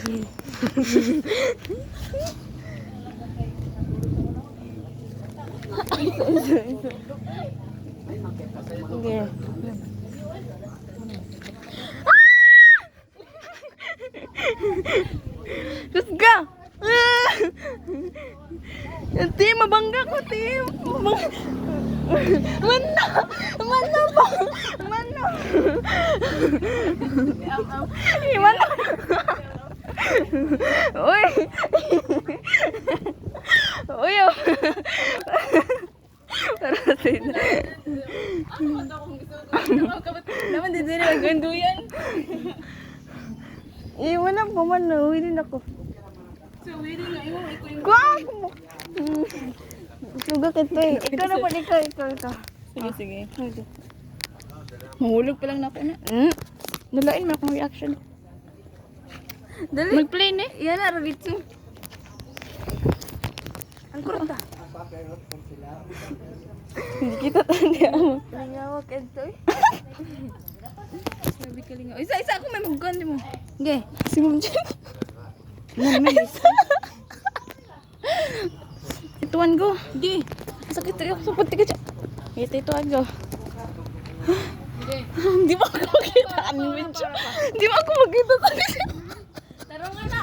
Okay. Kusga! Tim, mabangga ko, Tim. Mana? Mana ba? Mana? Mana? Uy! Uy! Para sa'yo. Naman din din ang ganduyan. Iwan na po man, uwi din ako. So, wait na imo iko yung Kuwag! Suga ka ito eh. Ikaw na po, ikaw. Sige. Mahulog pa lang na ako na. Nalain mo akong reaction. Dali. Mag-play na eh. Yan na, Ravitsu. Ang kurot ah. Hindi kita tanda mo. Nangawag ito eh. Sabi ka lingaw. Isa ako may magkuhan mo. Okay. Si Mom Jen. Ituan ko. Di. Sakit tayo. Sapot ka dyan. Ituan ko. Di ba ako makita ang video? Di ba ako makita sa video? Tarungan na.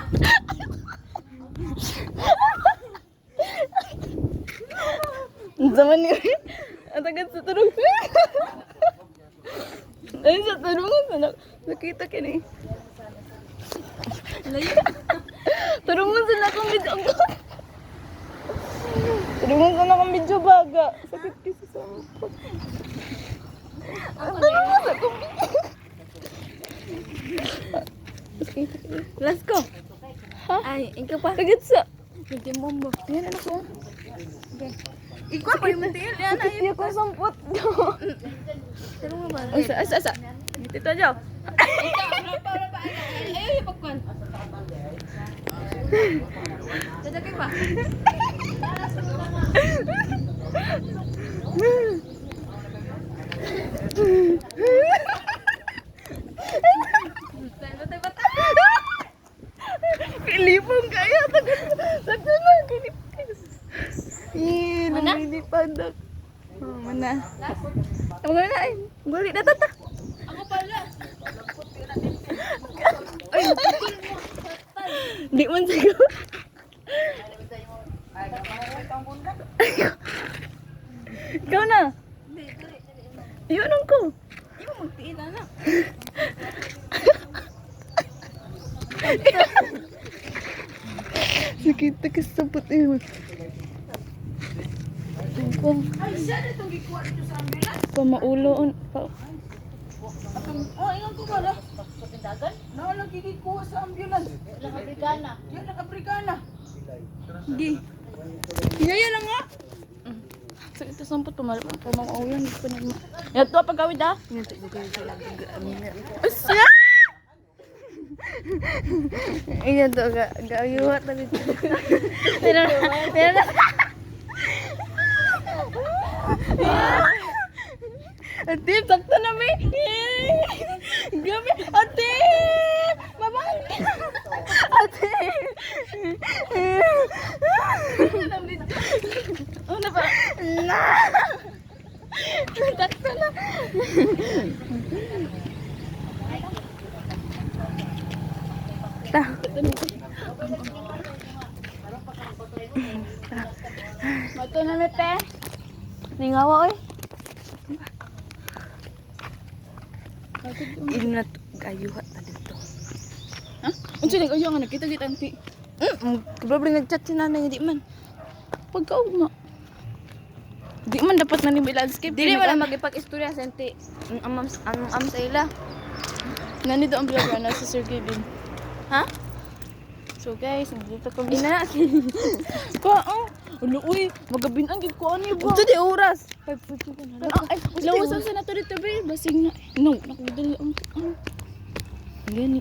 Ang zaman niyo. Ang tagat sa tarong. Ay, sa tarungan. Nakita ka na eh. Tarungan sa nakang video ko. Tarungan sa nakang video baga. Sakit kasi sa mukha. Tarungan sa akong video. Let's go. Ha? Ay, ikaw pa. Tagat sa. Hindi mo mo. Yan anak ko. Okay. Ikaw pa yung matil. Yan na Hindi ako sampot. Tarungan ba? Ay, sa. Dito dyan. Ayaw yung pagkuhan. Dadagay pa. Pilipong kaya. Tagat na. Mana? Hindi pandak. Mana? Ako na eh. Gulit na tata. Ako pala. Di man siguro. Ikaw na. Yun ang ko. Hindi mo magtiin na. Nakita ka sa puti mo. Ay, siya na itong gikuha dito sa ambulance. Pamauloon. Oh, ingat ko ba na? Sa tindagan? Lagi gikuha sa ambulance. Lang Amerikana. Yan ang Afrikana. Hindi. Yaya lang nga. So ito sampot pamauloon. Yan to pagkawid ah. Asya! Iya to, gayuhat na dito. Pero Ate, sakto na may. Gabi, ate! Mabang! Ate! Ano ba? Na! Sakto na. Mato na may pe. ningawa oy. Inat gayuhat na dito. Ha? Unsa ning ayo nga nakita-kita anti. Probably nag-chat si nanay di man. Pagkaugma. Di man dapat na ni landscape. Dili wala magipag-istorya sa enti. Ang am sa ila. Nandito ang vlogger na si Sir Kevin. Ha? So guys, nandito kami. Ina na. Kaang. Ulo uy, magabinang gid ko ani ba? Ito di oras. 5:40 na. Ay, lawas sa na to dito ba? Basing na. No, nakudali ang. Gani.